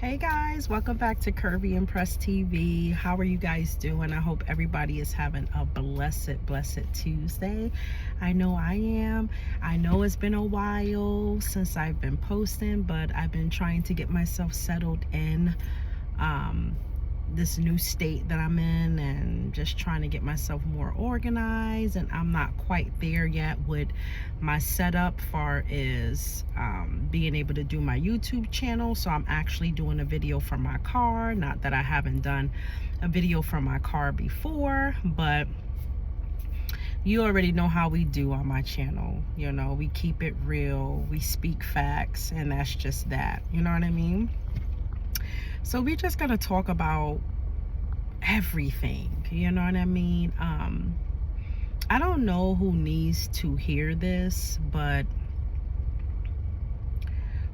Hey guys, welcome back to Curvy and Press TV. How are you guys doing? I hope everybody is having a blessed Tuesday. I know I am. I know it's been a while since I've been posting, but I've been trying to get myself settled in this new state that I'm in and just trying to get myself more organized, and I'm not quite there yet with my setup far as being able to do my YouTube channel. So I'm actually doing a video from my car. Not that I haven't done a video from my car before, but you already know how we do on my channel. You know, we keep it real, we speak facts, and that's just that. You know what I mean? So we're just gonna talk about everything, you know what I mean? I don't know who needs to hear this, but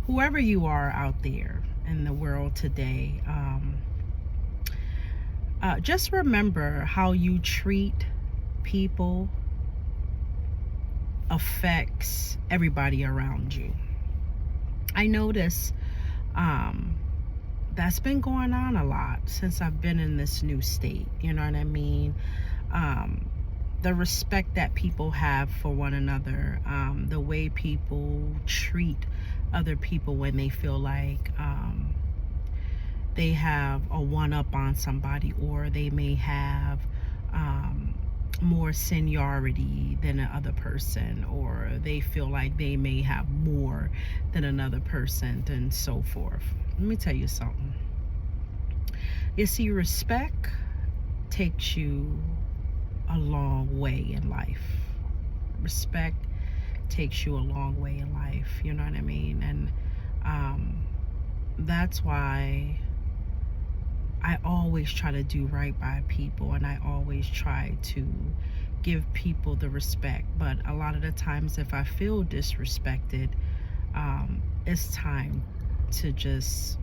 whoever you are out there in the world today, just remember how you treat people affects everybody around you. I notice that's been going on a lot since I've been in this new state. You know what I mean? The respect that people have for one another, the way people treat other people when they feel like they have a one-up on somebody, or they may have more seniority than the other person, or they feel like they may have more than another person, and so forth. Let me tell you something. You see, respect takes you a long way in life. Respect takes you a long way in life, you know what I mean? And that's why I always try to do right by people, and I always try to give people the respect. But a lot of the times, if I feel disrespected, it's time to just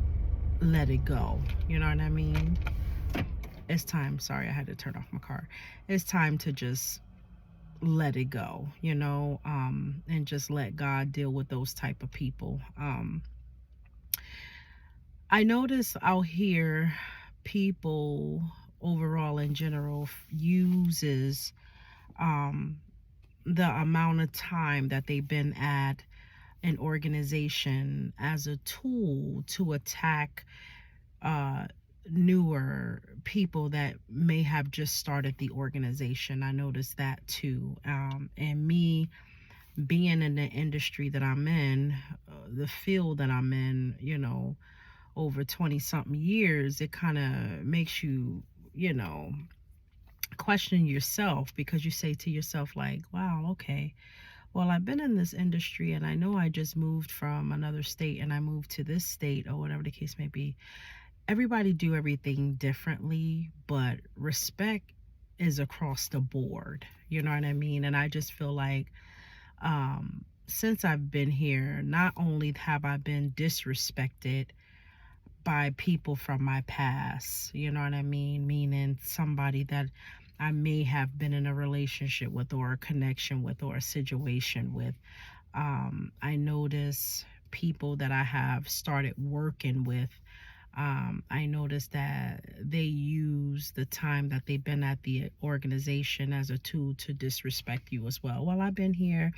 let it go. You know what I mean? It's time. Sorry, I had to turn off my car. It's time to just let it go, you know, and just let God deal with those type of people. I notice out here, people overall in general uses the amount of time that they've been at an organization as a tool to attack newer people that may have just started the organization. I noticed that too. And me being in the industry that I'm in, the field that I'm in, you know, over 20 something years, it kind of makes you, you know, question yourself, because you say to yourself like, wow, okay, well, I've been in this industry and I know I just moved from another state and I moved to this state, or whatever the case may be. Everybody do everything differently, but respect is across the board. You know what I mean? And I just feel like since I've been here, not only have I been disrespected by people from my past, you know what I mean? Meaning somebody that I may have been in a relationship with, or a connection with, or a situation with. I notice people that I have started working with, I noticed that they use the time that they've been at the organization as a tool to disrespect you as well. Well, I've been here,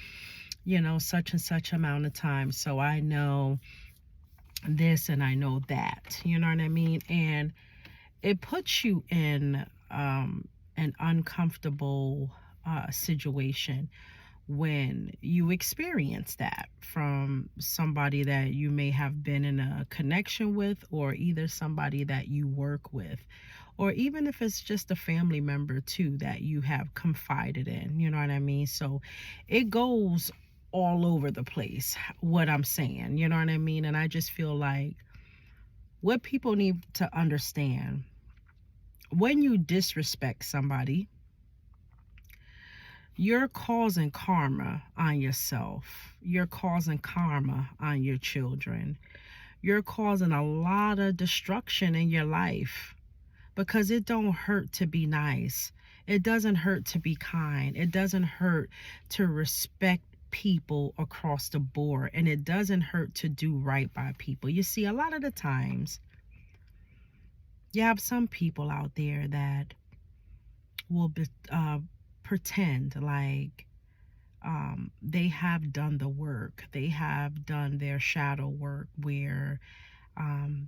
you know, such and such amount of time, so I know this and I know that, you know what I mean? And it puts you in an uncomfortable situation when you experience that from somebody that you may have been in a connection with, or either somebody that you work with, or even if it's just a family member too that you have confided in, you know what I mean? So it goes all over the place, what I'm saying, you know what I mean? And I just feel like what people need to understand, when you disrespect somebody, you're causing karma on yourself. You're causing karma on your children. You're causing a lot of destruction in your life, because it don't hurt to be nice. It doesn't hurt to be kind. It doesn't hurt to respect people across the board. And it doesn't hurt to do right by people. You see, a lot of the times You have some people out there that will pretend like they have done the work. They have done their shadow work where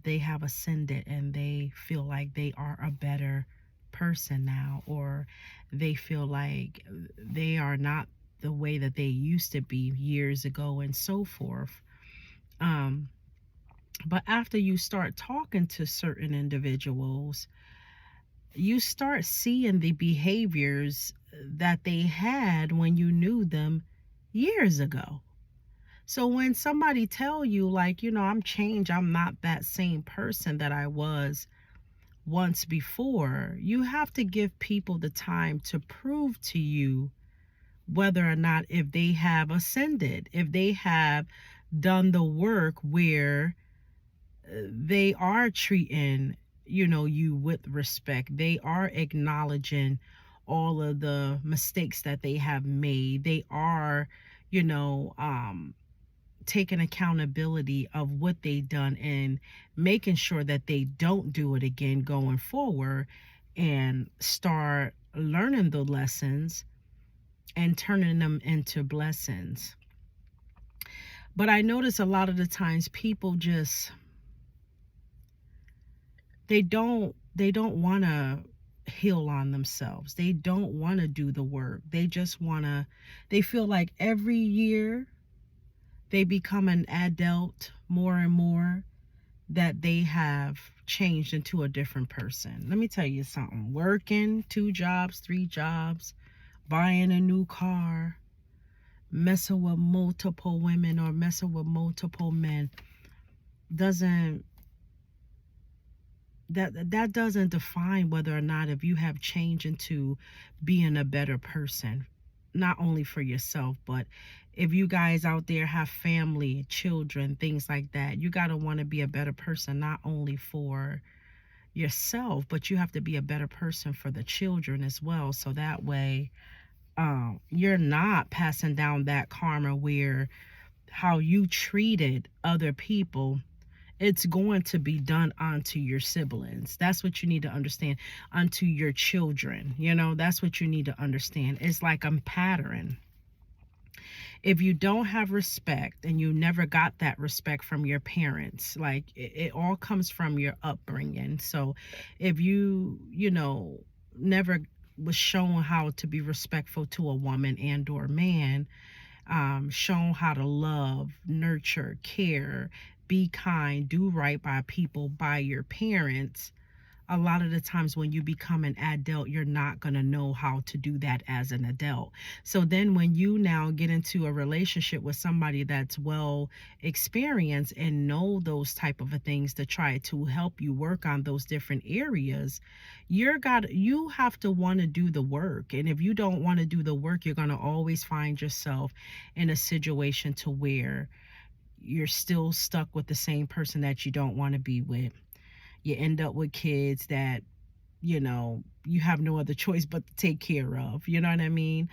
they have ascended and they feel like they are a better person now, or they feel like they are not the way that they used to be years ago, and so forth. Um, but after you start talking to certain individuals, you start seeing the behaviors that they had when you knew them years ago. So when somebody tell you like, I'm changed, I'm not that same person that I was once before, you have to give people the time to prove to you whether or not if they have ascended, if they have done the work where they are treating, you with respect. They are acknowledging all of the mistakes that they have made. They are, you know, um, taking accountability of what they done and making sure that they don't do it again going forward, and start learning the lessons and turning them into blessings. But I notice a lot of the times people just, they don't want to heal on themselves. They don't want to do the work. They just want to, they feel like every year they become an adult more and more, that they have changed into a different person. Let me tell you something. Working 2 jobs, 3 jobs, buying a new car, messing with multiple women or messing with multiple men doesn't, that doesn't define whether or not if you have changed into being a better person, not only for yourself, but if you guys out there have family, children, things like that, you got to want to be a better person, not only for yourself, but you have to be a better person for the children as well. So that way, you're not passing down that karma where how you treated other people, it's going to be done onto your siblings. That's what you need to understand. Onto your children. That's what you need to understand. It's like a pattern. If you don't have respect and you never got that respect from your parents, like it all comes from your upbringing. So if you never was shown how to be respectful to a woman and or man, shown how to love, nurture, care, be kind, do right by people, by your parents, a lot of the times when you become an adult, you're not going to know how to do that as an adult. So then when you now get into a relationship with somebody that's well experienced and know those type of things to try to help you work on those different areas, you have to want to do the work. And if you don't want to do the work, you're going to always find yourself in a situation to where you're still stuck with the same person that you don't want to be with. You end up with kids that you have no other choice but to take care of. You know what I mean?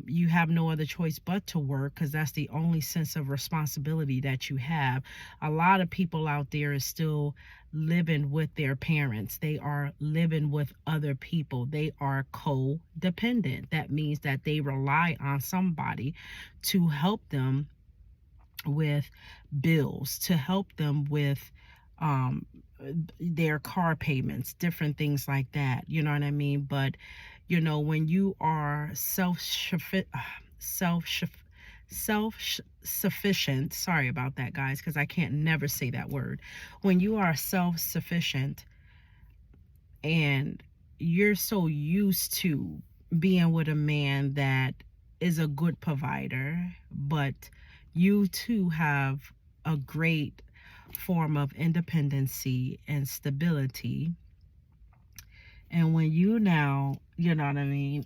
You have no other choice but to work, because that's the only sense of responsibility that you have. A lot of people out there is still living with their parents. They are living with other people. They are codependent. That means that they rely on somebody to help them with bills, to help them with um, their car payments, different things like that. You know what I mean? But when you are self self sufficient, sorry about that, guys, because I can't never say that word. When you are self sufficient and you're so used to being with a man that is a good provider, but you too have a great form of independency and stability. And when you now, you know what I mean,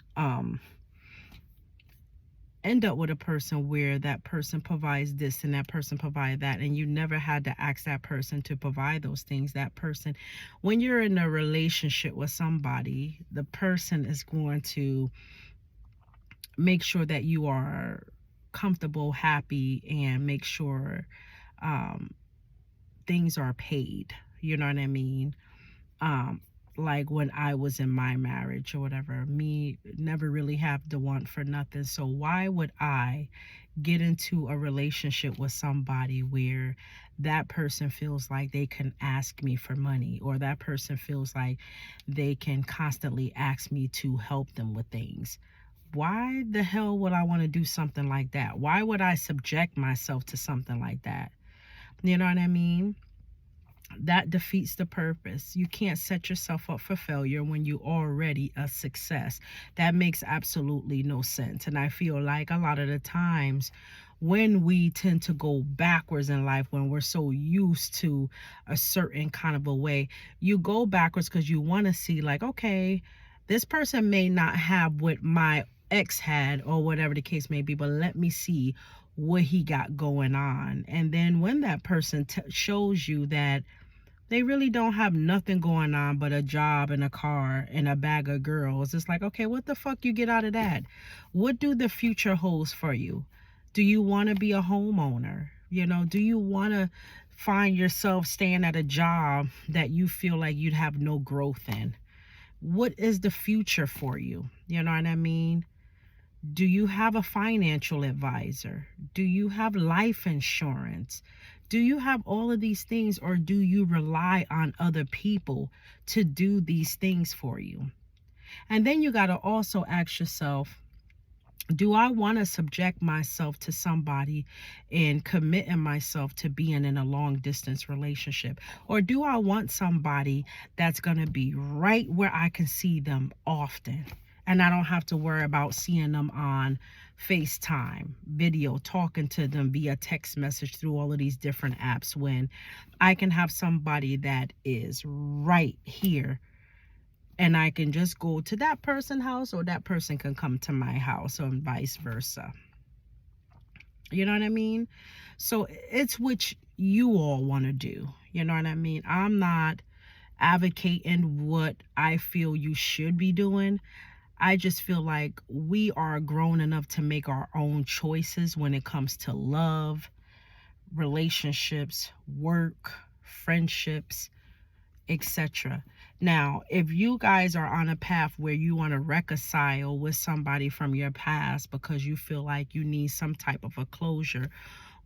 end up with a person where that person provides this and that person provide that, and you never had to ask that person to provide those things, that person, when you're in a relationship with somebody, the person is going to make sure that you are comfortable, happy, and make sure um, things are paid. You know what I mean? um like when I was in my marriage or whatever, me never really have the want for nothing. So why would I get into a relationship with somebody where that person feels like they can ask me for money, or that person feels like they can constantly ask me to help them with things? Why the hell would I want to do something like that? Why would I subject myself to something like that? You know what I mean? That defeats the purpose. You can't set yourself up for failure when you're already a success. That makes absolutely no sense. And I feel like a lot of the times when we tend to go backwards in life, when we're so used to a certain kind of a way, you go backwards because you want to see, like, okay, this person may not have what my ex had or whatever the case may be, but let me see what he got going on. And then when that person shows you that they really don't have nothing going on but a job and a car and a bag of girls, it's like, okay, what the fuck you get out of that? What do the future holds for you? Do you want to be a homeowner? Do you want to find yourself staying at a job that you feel like you'd have no growth in? What is the future for you? You know what I mean? Do you have a financial advisor? Do you have life insurance? Do you have all of these things, or do you rely on other people to do these things for you? And then you got to also ask yourself, do I want to subject myself to somebody and committing myself to being in a long distance relationship? Or do I want somebody that's going to be right where I can see them often? And I don't have to worry about seeing them on FaceTime, video, talking to them via text message through all of these different apps, when I can have somebody that is right here, and I can just go to that person's house, or that person can come to my house, or vice versa. You know what I mean? So it's what you all want to do. You know what I mean? I'm not advocating what I feel you should be doing. I just feel like we are grown enough to make our own choices when it comes to love, relationships, work, friendships, etc. Now, if you guys are on a path where you want to reconcile with somebody from your past because you feel like you need some type of a closure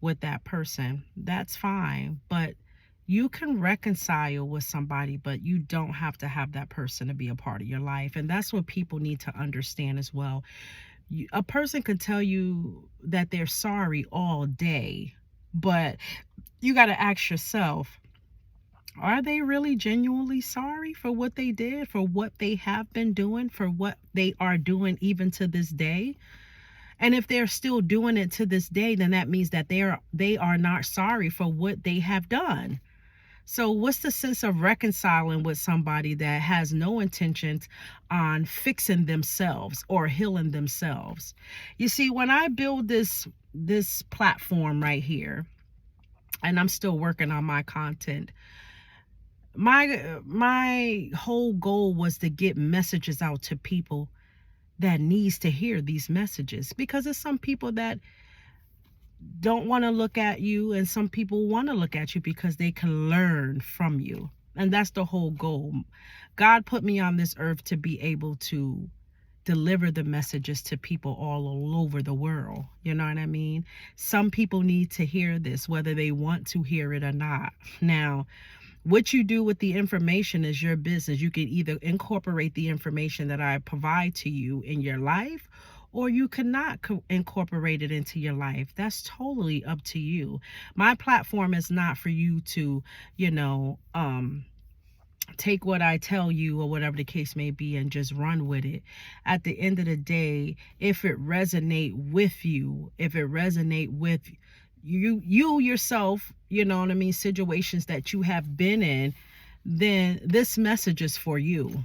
with that person, that's fine. But you can reconcile with somebody, but you don't have to have that person to be a part of your life. And that's what people need to understand as well. A person can tell you that they're sorry all day, but you got to ask yourself, are they really genuinely sorry for what they did, for what they have been doing, for what they are doing even to this day? And if they're still doing it to this day, then that means that they are not sorry for what they have done. So what's the sense of reconciling with somebody that has no intentions on fixing themselves or healing themselves? You see, when I build this platform right here, and I'm still working on my content, my whole goal was to get messages out to people that needs to hear these messages, because there's some people that don't want to look at you, and some people want to look at you because they can learn from you. And that's the whole goal. God put me on this earth to be able to deliver the messages to people all over the world. You know what I mean? Some people need to hear this, whether they want to hear it or not. Now, what you do with the information is your business. You can either incorporate the information that I provide to you in your life, or you cannot incorporate it into your life. That's totally up to you. My platform is not for you to, take what I tell you or whatever the case may be and just run with it. At the end of the day, if it resonate with you, if it resonate with you yourself, you know what I mean, situations that you have been in, then this message is for you.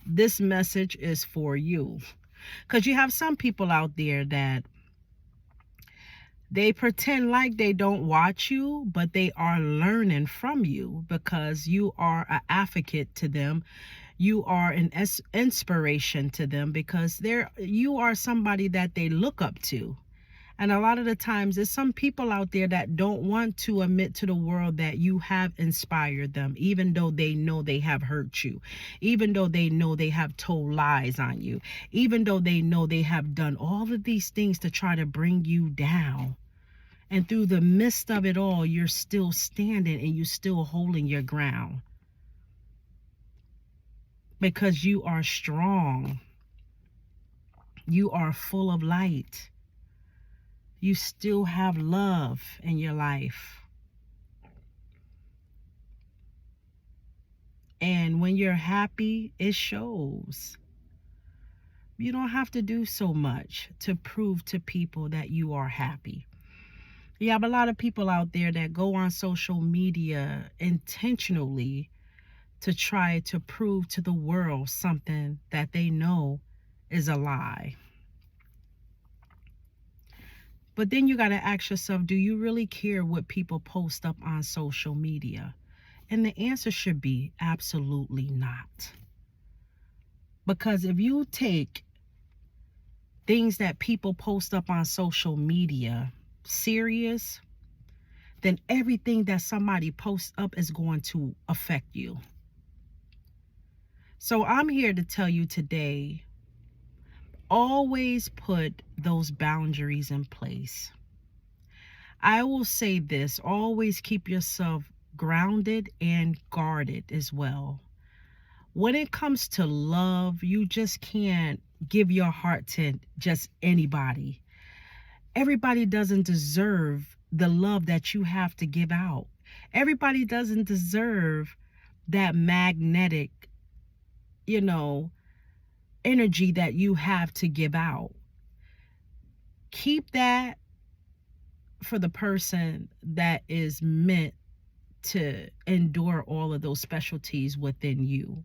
This message is for you. Because you have some people out there that they pretend like they don't watch you, but they are learning from you because you are an advocate to them. You are an inspiration to them because you are somebody that they look up to. And a lot of the times, there's some people out there that don't want to admit to the world that you have inspired them, even though they know they have hurt you, even though they know they have told lies on you, even though they know they have done all of these things to try to bring you down. And through the midst of it all, you're still standing and you're still holding your ground because you are strong. You are full of light. You still have love in your life. And when you're happy, it shows. You don't have to do so much to prove to people that you are happy. You have a lot of people out there that go on social media intentionally to try to prove to the world something that they know is a lie. But then you got to ask yourself, do you really care what people post up on social media? And the answer should be absolutely not. Because if you take things that people post up on social media serious, then everything that somebody posts up is going to affect you. So I'm here to tell you today, always put those boundaries in place. I will say this, always keep yourself grounded and guarded as well. When it comes to love, you just can't give your heart to just anybody. Everybody doesn't deserve the love that you have to give out. Everybody doesn't deserve that magnetic, energy that you have to give out. Keep that for the person that is meant to endure all of those specialties within you.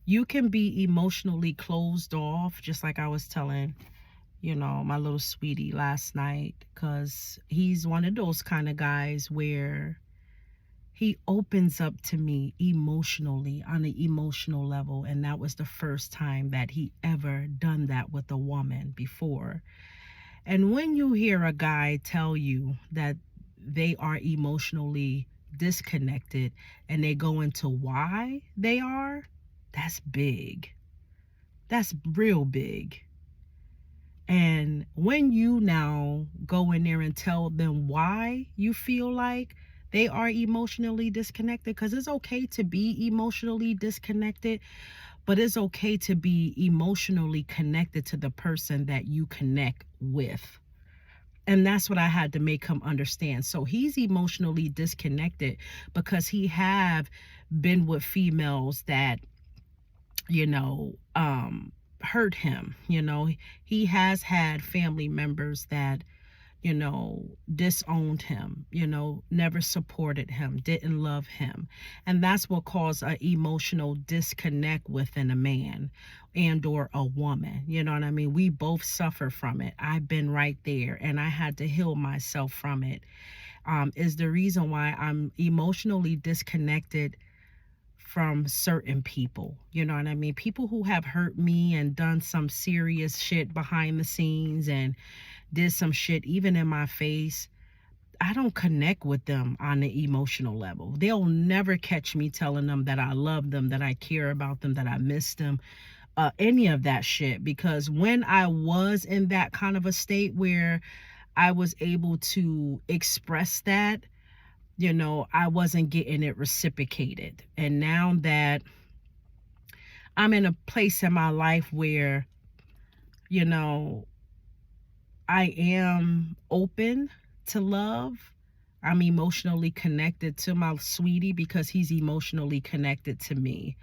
You can be emotionally closed off, just like I was telling, my little sweetie last night, because he's one of those kind of guys where he opens up to me emotionally on an emotional level. And that was the first time that he ever done that with a woman before. And when you hear a guy tell you that they are emotionally disconnected and they go into why they are, that's big. That's real big. And when you now go in there and tell them why you feel like they are emotionally disconnected, because it's okay to be emotionally disconnected, but it's okay to be emotionally connected to the person that you connect with. And that's what I had to make him understand. So he's emotionally disconnected because he have been with females that, hurt him. He has had family members that, disowned him, never supported him, didn't love him. And that's what caused an emotional disconnect within a man and or a woman. You know what I mean? We both suffer from it. I've been right there and I had to heal myself from it. Is the reason why I'm emotionally disconnected from certain people. You know what I mean? People who have hurt me and done some serious shit behind the scenes and did some shit even in my face. I don't connect with them on the emotional level. They'll never catch me telling them that I love them, that I care about them, that I miss them, any of that shit. Because when I was in that kind of a state where I was able to express that, I wasn't getting it reciprocated. And now that I'm in a place in my life where, I am open to love, I'm emotionally connected to my sweetie because he's emotionally connected to me.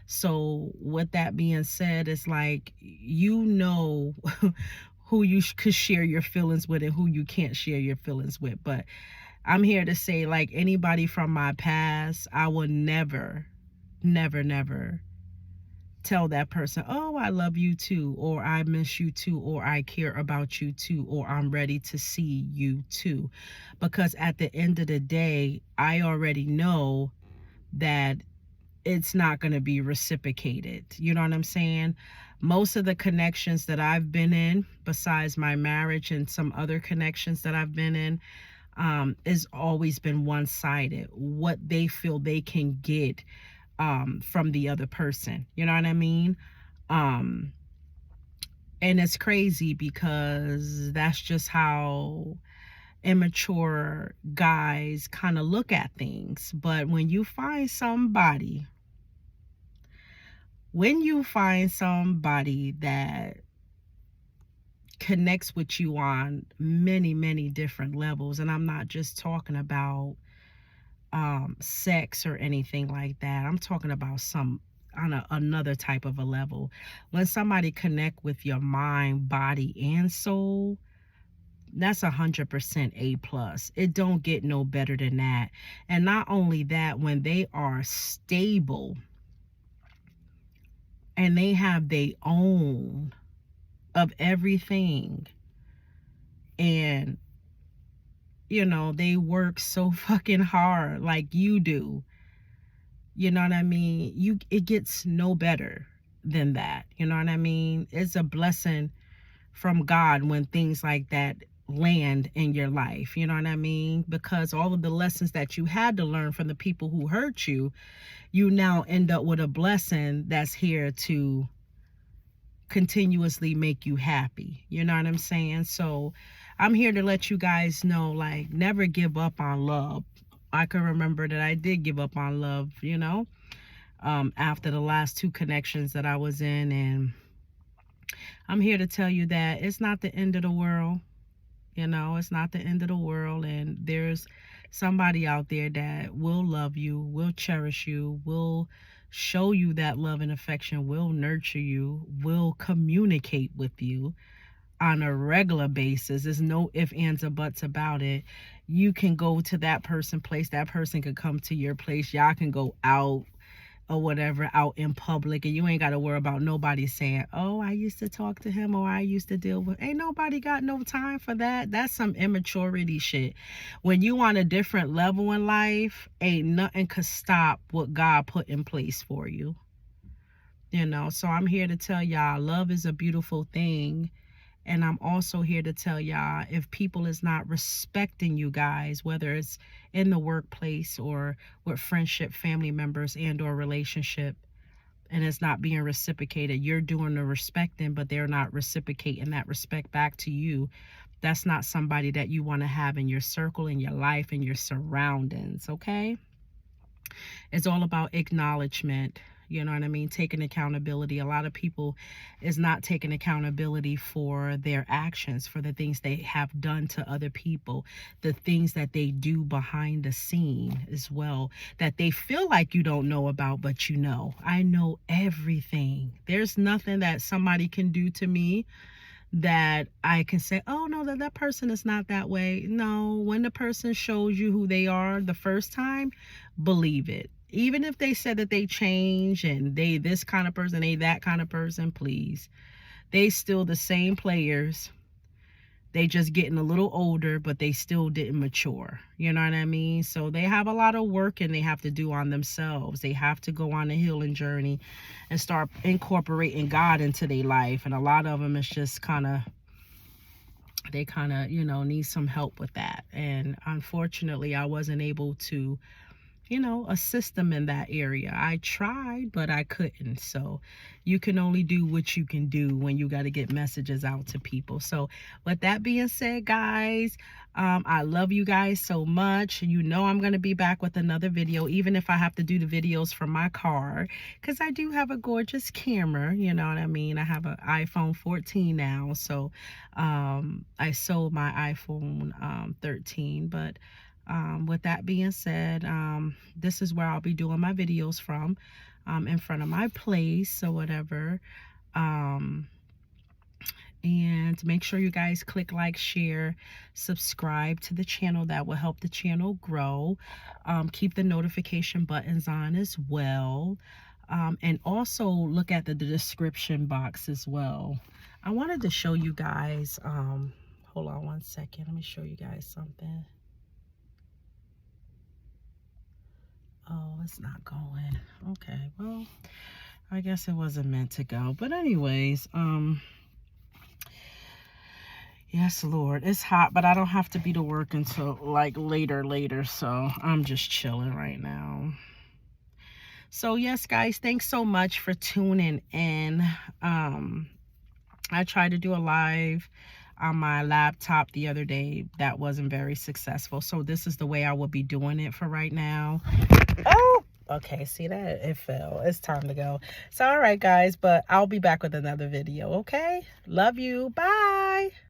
So with that being said, it's like, who you could share your feelings with and who you can't share your feelings with. But I'm here to say, like, anybody from my past, I will never, never, never tell that person, oh, I love you too, or I miss you too, or I care about you too, or I'm ready to see you too. Because at the end of the day, I already know that it's not going to be reciprocated. You know what I'm saying? Most of the connections that I've been in, besides my marriage and some other connections that I've been in, has always been one-sided. What they feel they can get from the other person. You know what I mean? Um, and it's crazy because that's just how immature guys kind of look at things. But when you find somebody that connects with you on many, many different levels, and I'm not just talking about sex or anything like that. I'm talking about some on another type of a level. When somebody connect with your mind, body, and soul, that's 100% A+. It don't get no better than that. And not only that, when they are stable and they have their own of everything, and they work so fucking hard like you do. You know what I mean? It gets no better than that. You know what I mean? It's a blessing from God when things like that land in your life. You know what I mean? Because all of the lessons that you had to learn from the people who hurt you, you now end up with a blessing that's here to continuously make you happy. You know what I'm saying? So I'm here to let you guys know, like, never give up on love. I can remember that I did give up on love, after the last 2 connections that I was in. And I'm here to tell you that it's not the end of the world. It's not the end of the world. And there's somebody out there that will love you, will cherish you, will show you that love and affection, will nurture you, will communicate with you on a regular basis. There's no ifs, ands, or buts about it. You can go to that person's place. That person can come to your place. Y'all can go out or whatever, out in public, and you ain't got to worry about nobody saying, oh, I used to talk to him, or I used to deal with. Ain't nobody got no time for that. That's some immaturity shit. When you on a different level in life, ain't nothing could stop what God put in place for you. So I'm here to tell y'all, love is a beautiful thing. And I'm also here to tell y'all, if people is not respecting you guys, whether it's in the workplace or with friendship, family members, and or relationship, and it's not being reciprocated, you're doing the respecting, but they're not reciprocating that respect back to you. That's not somebody that you want to have in your circle, in your life, in your surroundings, okay? It's all about acknowledgement. You know what I mean? Taking accountability. A lot of people is not taking accountability for their actions, for the things they have done to other people, the things that they do behind the scene as well, that they feel like you don't know about, but you know. I know everything. There's nothing that somebody can do to me that I can say, oh no, that person is not that way. No, when the person shows you who they are the first time, believe it. Even if they said that they change and they this kind of person, they that kind of person, please. They still the same players. They just getting a little older, but they still didn't mature. You know what I mean? So they have a lot of work and they have to do on themselves. They have to go on a healing journey and start incorporating God into their life. And a lot of them is just they need some help with that. And unfortunately, I wasn't able to assist them in that area. I tried, but I couldn't. So you can only do what you can do when you got to get messages out to people. So with that being said, guys, I love you guys so much. I'm going to be back with another video, even if I have to do the videos from my car, because I do have a gorgeous camera. You know what I mean? I have an iPhone 14 now. So I sold my iPhone 13, but with that being said, this is where I'll be doing my videos from, in front of my place or whatever. And make sure you guys click like, share, subscribe to the channel. That will help the channel grow. Keep the notification buttons on as well. And also look at the description box as well. I wanted to show you guys, hold on one second. Let me show you guys something. Oh, it's not going. Okay, well, I guess it wasn't meant to go. But anyways, yes, Lord, it's hot, but I don't have to be to work until like later. So I'm just chilling right now. So yes, guys, thanks so much for tuning in. I tried to do a live on my laptop the other day. That wasn't very successful. So this is the way I will be doing it for right now. Oh, okay. See that? It fell. It's time to go. So, all right, guys, but I'll be back with another video. Okay. Love you. Bye.